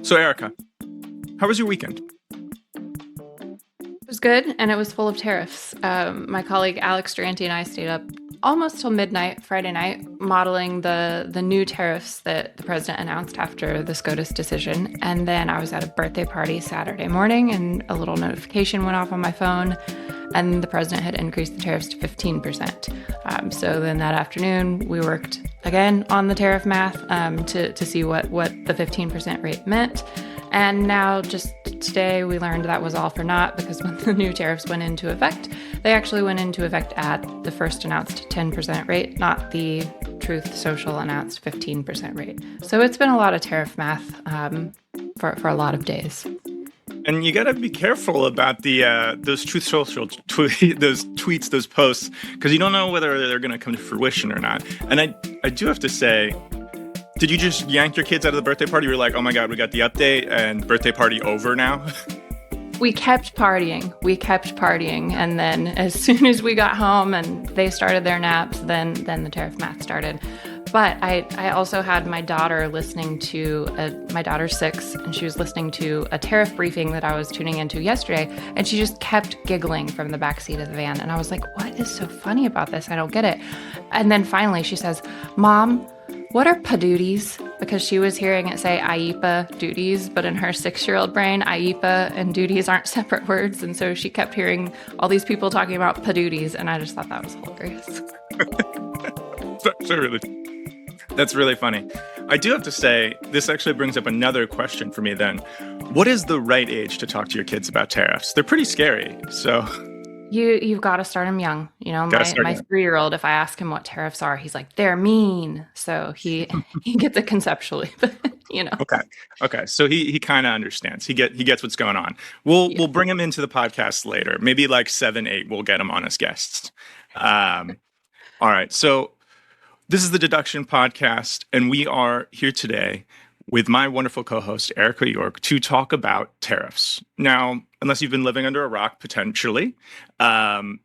So, Erica, how was your weekend? It was good, and it was full of tariffs. My colleague Alex Durante and I stayed up almost till midnight Friday night, modeling the new tariffs that the president announced after the SCOTUS decision. And then I was at a birthday party Saturday morning, and a little notification went off on my phone, and the president had increased the tariffs to 15%. So then that afternoon, we worked again on the tariff math to see what the 15% rate meant. And now, just today, we learned that was all for naught because when the new tariffs went into effect, they actually went into effect at the first announced 10% rate, not the Truth Social announced 15% rate. So it's been a lot of tariff math for a lot of days. And you got to be careful about the those Truth Social those tweets, those posts, because you don't know whether they're going to come to fruition or not. And I do have to say, did you just yank your kids out of the birthday party? You were like, oh my God, we got the update and birthday party over now? We kept partying. We kept partying. And then as soon as we got home and they started their naps, then the tariff math started. But I also had my daughter listening to, my daughter's 6, and she was listening to a tariff briefing that I was tuning into yesterday, and she just kept giggling from the backseat of the van. And I was like, what is so funny about this? I don't get it. And then finally she says, Mom, what are duties? Because she was hearing it say IEEPA duties, but in her 6-year-old brain, IEEPA and duties aren't separate words. And so she kept hearing all these people talking about duties, and I just thought that was hilarious. That's really funny. I do have to say, this actually brings up another question for me then. What is the right age to talk to your kids about tariffs? They're pretty scary. So, You've got to start them young. You know, got to my start my young. 3-year-old, if I ask him what tariffs are, he's like, they're mean. So he gets it conceptually, but you know, Okay. Okay. So he kind of understands. He gets what's going on. We'll yeah. bring him into the podcast later. Maybe like 7, 8, we'll get him on as guests. Um, all right. So this is the Deduction podcast, and we are here today with my wonderful co-host Erica York to talk about tariffs. Now, unless you've been living under a rock, potentially,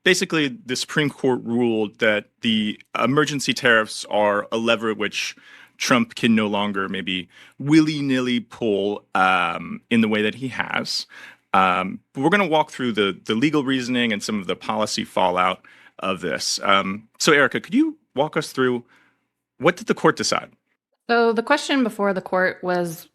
basically the Supreme Court ruled that the emergency tariffs are a lever which Trump can no longer maybe willy-nilly pull in the way that he has. But we're going to walk through the legal reasoning and some of the policy fallout of this. So, Erica, could you walk us through what did the court decide? So the question before the court was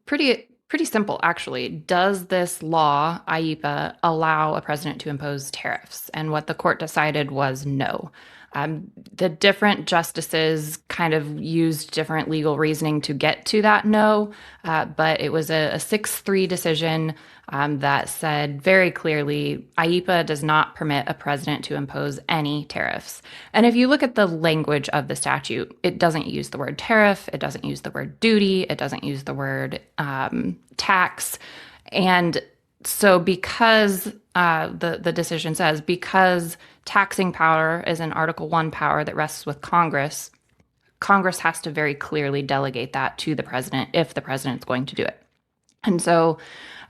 pretty simple, actually. Does this law, IEEPA, allow a president to impose tariffs? And what the court decided was no. The different justices kind of used different legal reasoning to get to that no, but it was a 6-3 decision that said very clearly IEEPA does not permit a president to impose any tariffs. And if you look at the language of the statute, it doesn't use the word tariff, it doesn't use the word duty, it doesn't use the word tax. And so, because the decision says because taxing power is an Article 1 power that rests with Congress, Congress has to very clearly delegate that to the president if the president's going to do it. And so,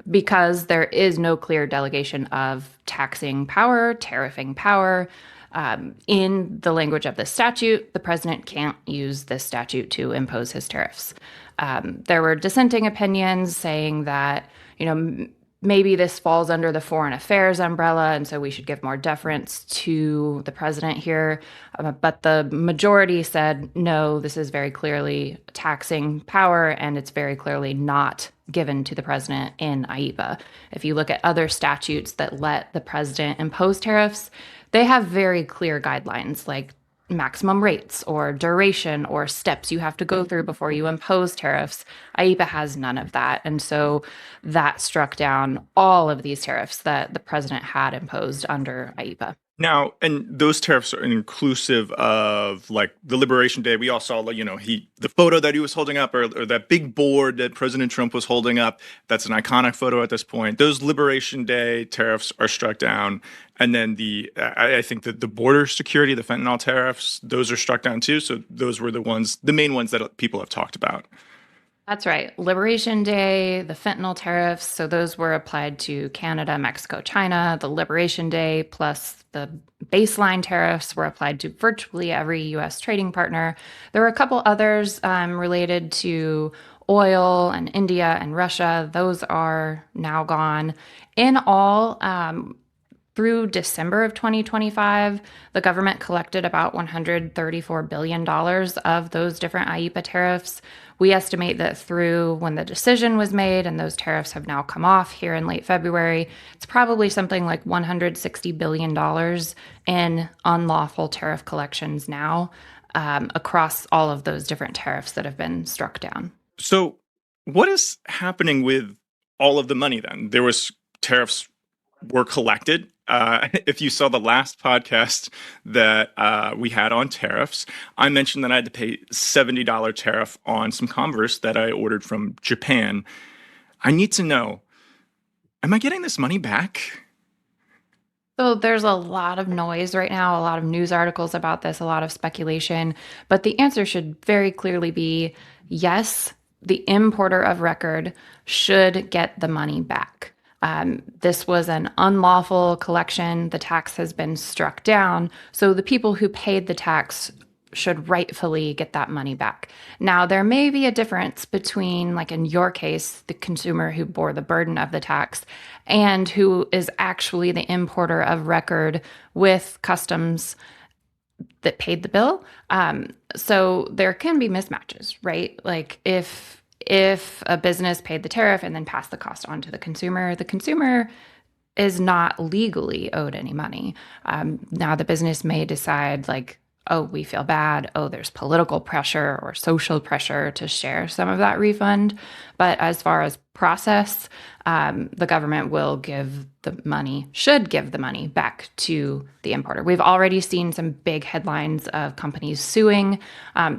because there is no clear delegation of taxing power, tariffing power, in the language of the statute, the president can't use this statute to impose his tariffs. There were dissenting opinions saying that, maybe this falls under the foreign affairs umbrella, and so we should give more deference to the president here. But the majority said, no, this is very clearly taxing power, and it's very clearly not given to the president in IEEPA. If you look at other statutes that let the president impose tariffs, they have very clear guidelines, like maximum rates or duration or steps you have to go through before you impose tariffs. IEEPA has none of that. And so that struck down all of these tariffs that the president had imposed under IEEPA. Now, and those tariffs are inclusive of like the Liberation Day. We all saw, like, the photo that he was holding up, or that big board that President Trump was holding up. That's an iconic photo at this point. Those Liberation Day tariffs are struck down, and then I think that the border security, the fentanyl tariffs, those are struck down too. So those were the main ones that people have talked about. That's right. Liberation Day, the fentanyl tariffs. So those were applied to Canada, Mexico, China. The Liberation Day plus the baseline tariffs were applied to virtually every U.S. trading partner. There were a couple others related to oil and India and Russia, those are now gone. In all, through December of 2025, the government collected about $134 billion of those different IEEPA tariffs. We estimate that through when the decision was made and those tariffs have now come off here in late February, it's probably something like $160 billion in unlawful tariff collections now, across all of those different tariffs that have been struck down. So, what is happening with all of the money then? There was tariffs were collected. If you saw the last podcast that we had on tariffs, I mentioned that I had to pay $70 tariff on some Converse that I ordered from Japan. I need to know, am I getting this money back? So there's a lot of noise right now, a lot of news articles about this, a lot of speculation, but the answer should very clearly be yes, the importer of record should get the money back. This was an unlawful collection. The tax has been struck down. So the people who paid the tax should rightfully get that money back. Now, there may be a difference between, like in your case, the consumer who bore the burden of the tax and who is actually the importer of record with customs that paid the bill. So there can be mismatches, right? Like if a business paid the tariff and then passed the cost on to the consumer is not legally owed any money. Now the business may decide like, oh, we feel bad. Oh, there's political pressure or social pressure to share some of that refund. But as far as process, the government will give the money, should give the money back to the importer. We've already seen some big headlines of companies suing.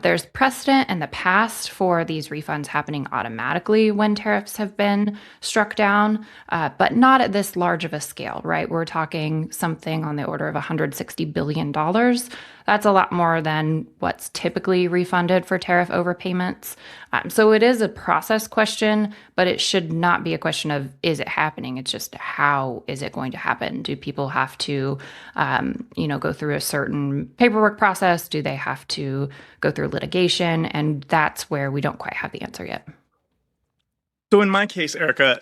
There's precedent in the past for these refunds happening automatically when tariffs have been struck down, but not at this large of a scale, right? We're talking something on the order of $160 billion. That's a lot more than what's typically refunded for tariff overpayments. So it is a process question, but it should not be a question of is it happening? It's just how is it going to happen? Do people have to, go through a certain paperwork process? Do they have to go through litigation? And that's where we don't quite have the answer yet. So in my case, Erica,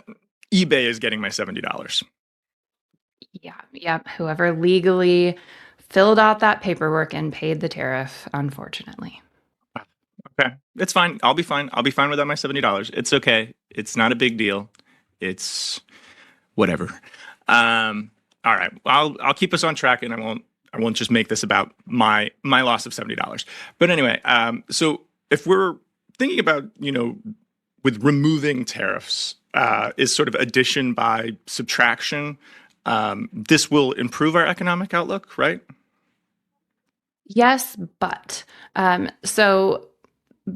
eBay is getting my $70. Yeah. Whoever legally filled out that paperwork and paid the tariff, unfortunately. Okay, it's fine. I'll be fine. I'll be fine without my $70. It's okay. It's not a big deal. It's whatever. All right. I'll keep us on track, and I won't just make this about my loss of $70. But anyway, so if we're thinking about with removing tariffs is sort of addition by subtraction, this will improve our economic outlook, right? Yes, but so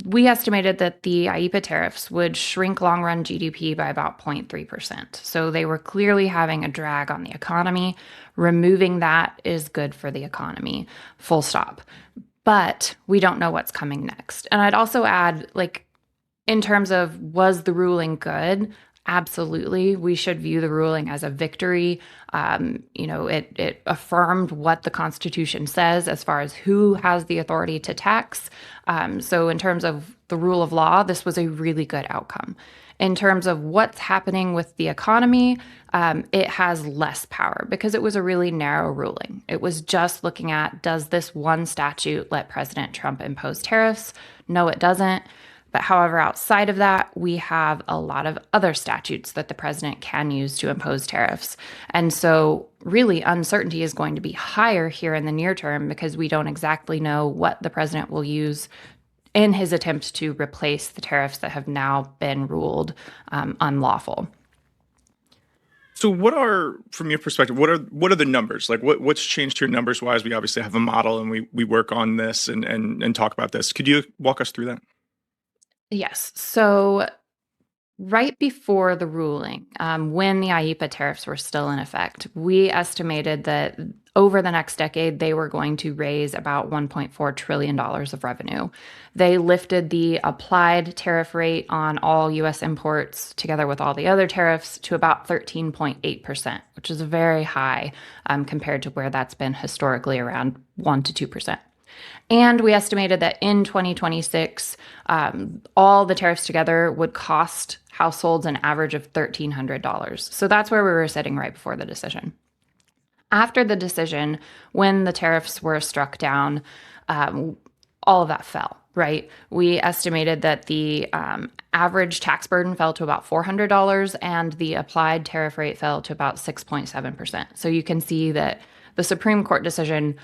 we estimated that the IEEPA tariffs would shrink long run GDP by about 0.3%. So they were clearly having a drag on the economy. Removing that is good for the economy, full stop. But we don't know what's coming next. And I'd also add, like, in terms of was the ruling good? Absolutely. We should view the ruling as a victory. It affirmed what the Constitution says as far as who has the authority to tax. So in terms of the rule of law, this was a really good outcome. In terms of what's happening with the economy, it has less power because it was a really narrow ruling. It was just looking at, does this one statute let President Trump impose tariffs? No, it doesn't. But however, outside of that, we have a lot of other statutes that the president can use to impose tariffs. And so really uncertainty is going to be higher here in the near term because we don't exactly know what the president will use in his attempt to replace the tariffs that have now been ruled unlawful. So what are, from your perspective, what are the numbers? Like what's changed here numbers wise? We obviously have a model and we work on this and talk about this. Could you walk us through that? Yes. So right before the ruling, when the IEEPA tariffs were still in effect, we estimated that over the next decade, they were going to raise about $1.4 trillion of revenue. They lifted the applied tariff rate on all U.S. imports, together with all the other tariffs, to about 13.8%, which is very high compared to where that's been historically around 1% to 2%. And we estimated that in 2026, all the tariffs together would cost households an average of $1,300. So that's where we were sitting right before the decision. After the decision, when the tariffs were struck down, all of that fell, right? We estimated that the average tax burden fell to about $400 and the applied tariff rate fell to about 6.7%. So you can see that the Supreme Court decision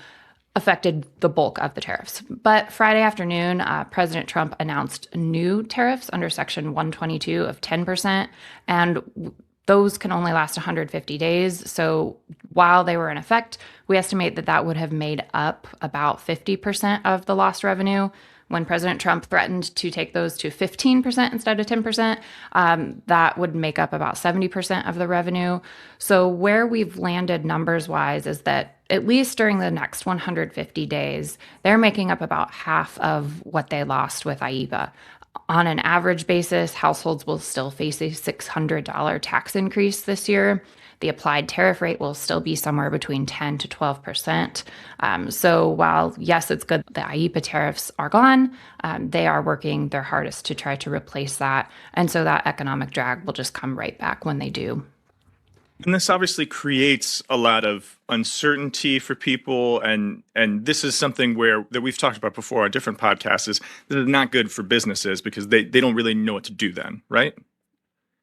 affected the bulk of the tariffs. But Friday afternoon, President Trump announced new tariffs under Section 122 of 10%, and those can only last 150 days. So while they were in effect, we estimate that that would have made up about 50% of the lost revenue. When President Trump threatened to take those to 15% instead of 10%, that would make up about 70% of the revenue. So where we've landed numbers wise is that at least during the next 150 days, they're making up about half of what they lost with IEEPA. On an average basis, households will still face a $600 tax increase this year. The applied tariff rate will still be somewhere between 10 to 12%. So while, yes, it's good the IEEPA tariffs are gone, they are working their hardest to try to replace that. And so that economic drag will just come right back when they do. And this obviously creates a lot of uncertainty for people, and this is something where that we've talked about before on different podcasts. Is this is not good for businesses because they don't really know what to do then, right?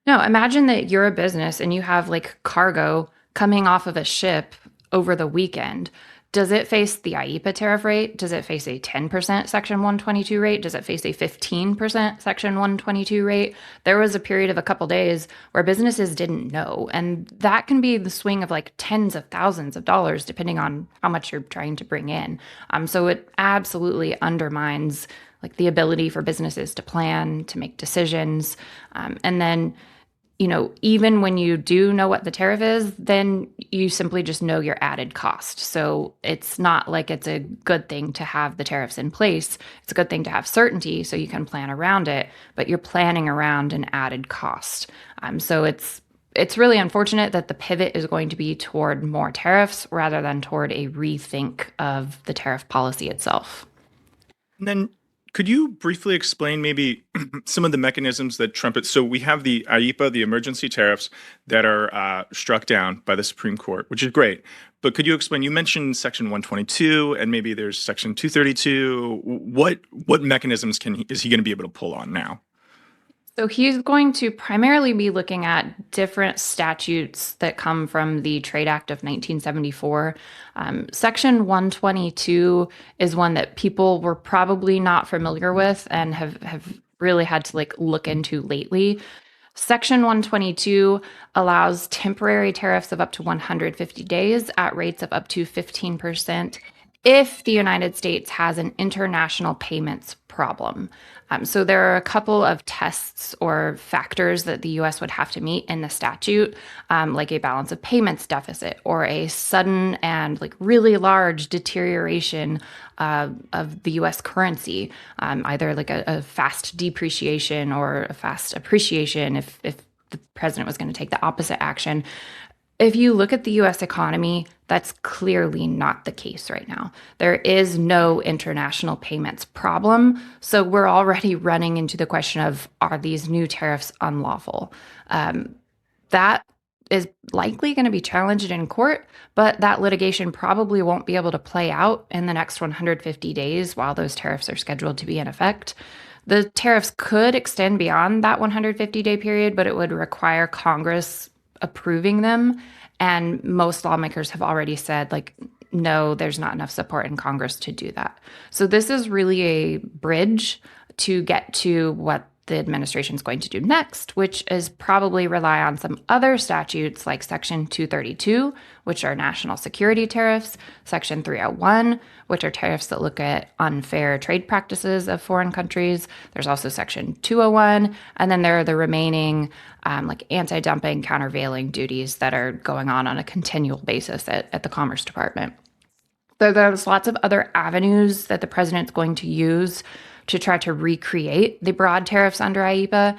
No, imagine that you're a business and you have like cargo coming off of a ship over the weekend. Does it face the IEEPA tariff rate? Does it face a 10% Section 122 rate? Does it face a 15% Section 122 rate? There was a period of a couple days where businesses didn't know, and that can be the swing of like tens of thousands of dollars depending on how much you're trying to bring in. So it absolutely undermines like the ability for businesses to plan, to make decisions, and then even when you do know what the tariff is, then you simply just know your added cost. So it's not like it's a good thing to have the tariffs in place. It's a good thing to have certainty so you can plan around it, but you're planning around an added cost. So it's really unfortunate that the pivot is going to be toward more tariffs rather than toward a rethink of the tariff policy itself. And then could you briefly explain maybe some of the mechanisms that trumpet? So we have the IEEPA, the emergency tariffs that are struck down by the Supreme Court, which is great. But could you explain? You mentioned Section 122, and maybe there's Section 232. What mechanisms is he going to be able to pull on now? So he's going to primarily be looking at different statutes that come from the Trade Act of 1974. Section 122 is one that people were probably not familiar with and have really had to look into lately. Section 122 allows temporary tariffs of up to 150 days at rates of up to 15% if the United States has an international payments problem. So there are a couple of tests or factors that the U.S. would have to meet in the statute, like a balance of payments deficit or a sudden and really large deterioration of the U.S. currency, either like a fast depreciation or a fast appreciation if the president was going to take the opposite action. If you look at the US economy, that's clearly not the case right now. There is no international payments problem. So we're already running into the question of, are these new tariffs unlawful? That is likely going to be challenged in court, but that litigation probably won't be able to play out in the next 150 days while those tariffs are scheduled to be in effect. The tariffs could extend beyond that 150-day period, but it would require Congress approving them. And most lawmakers have already said, no, there's not enough support in Congress to do that. So this is really a bridge to get to what the administration is going to do next, which is probably rely on some other statutes like Section 232, which are national security tariffs, Section 301, which are tariffs that look at unfair trade practices of foreign countries. There's also Section 201, and then there are the remaining anti-dumping, countervailing duties that are going on a continual basis at the Commerce Department. So there's lots of other avenues that the president's going to use to try to recreate the broad tariffs under IEEPA.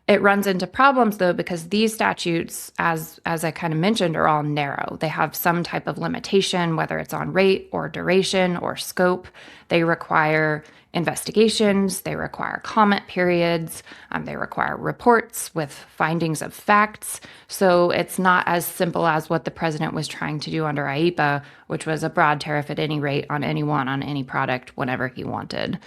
It runs into problems though because these statutes, as I kind of mentioned, are all narrow. They have some type of limitation, whether it's on rate or duration or scope. They require investigations, they require comment periods, they require reports with findings of facts. So it's not as simple as what the president was trying to do under IEEPA, which was a broad tariff at any rate on anyone on any product whenever he wanted.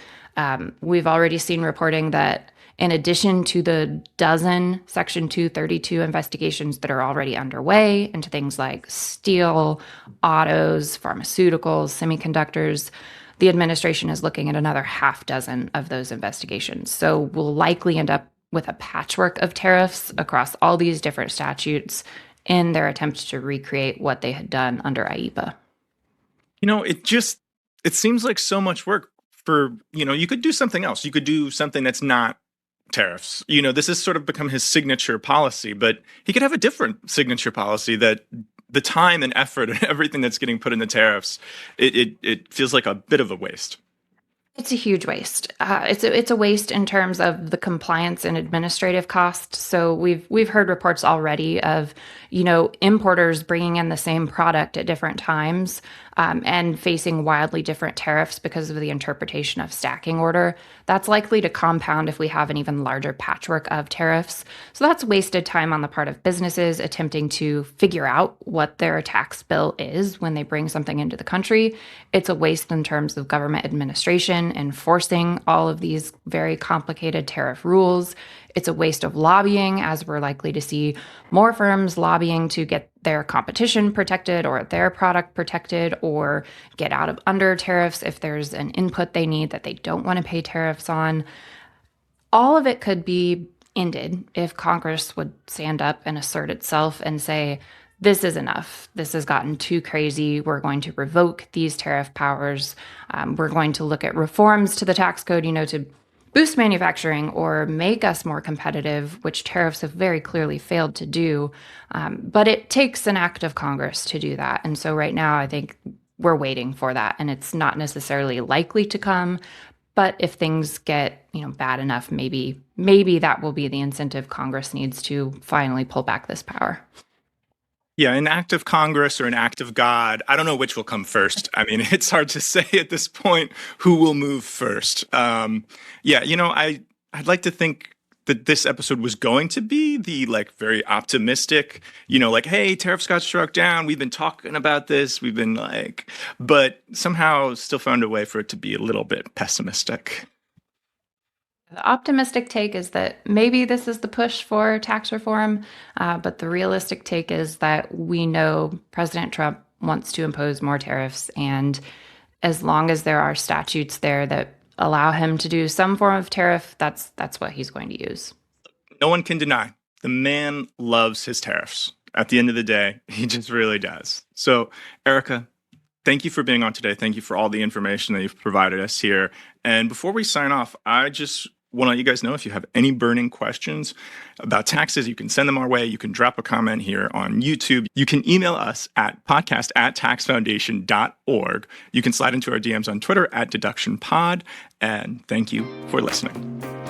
We've already seen reporting that in addition to the dozen Section 232 investigations that are already underway into things like steel, autos, pharmaceuticals, semiconductors, the administration is looking at another half dozen of those investigations. So we'll likely end up with a patchwork of tariffs across all these different statutes in their attempt to recreate what they had done under IEEPA. It seems like so much work for, you could do something else. You could do something that's not tariffs. This has sort of become his signature policy, but he could have a different signature policy that the time and effort and everything that's getting put in the tariffs, it feels like a bit of a waste. It's a huge waste. It's a waste in terms of the compliance and administrative costs. So we've heard reports already of importers bringing in the same product at different times and facing wildly different tariffs because of the interpretation of stacking order. That's likely to compound if we have an even larger patchwork of tariffs. So that's wasted time on the part of businesses attempting to figure out what their tax bill is when they bring something into the country. It's a waste in terms of government administration, enforcing all of these very complicated tariff rules. It's a waste of lobbying, as we're likely to see more firms lobbying to get their competition protected or their product protected or get out of under tariffs if there's an input they need that they don't want to pay tariffs on. All of it could be ended if Congress would stand up and assert itself and say, this is enough. This has gotten too crazy. We're going to revoke these tariff powers. We're going to look at reforms to the tax code, to boost manufacturing or make us more competitive, which tariffs have very clearly failed to do. But it takes an act of Congress to do that. And so right now, I think we're waiting for that. And it's not necessarily likely to come. But if things get, bad enough, maybe that will be the incentive Congress needs to finally pull back this power. Yeah, an act of Congress or an act of God. I don't know which will come first. I mean, it's hard to say at this point who will move first. I'd like to think that this episode was going to be the very optimistic, hey, tariffs got struck down. We've been talking about this. We've been but somehow still found a way for it to be a little bit pessimistic. The optimistic take is that maybe this is the push for tax reform, but the realistic take is that we know President Trump wants to impose more tariffs, and as long as there are statutes there that allow him to do some form of tariff, that's what he's going to use. No one can deny the man loves his tariffs. At the end of the day, he just really does. So, Erica, thank you for being on today. Thank you for all the information that you've provided us here. And before we sign off, I just want to let you guys know if you have any burning questions about taxes, you can send them our way. You can drop a comment here on YouTube. You can email us at podcast@taxfoundation.org. You can slide into our DMs on Twitter @deductionpod. And thank you for listening.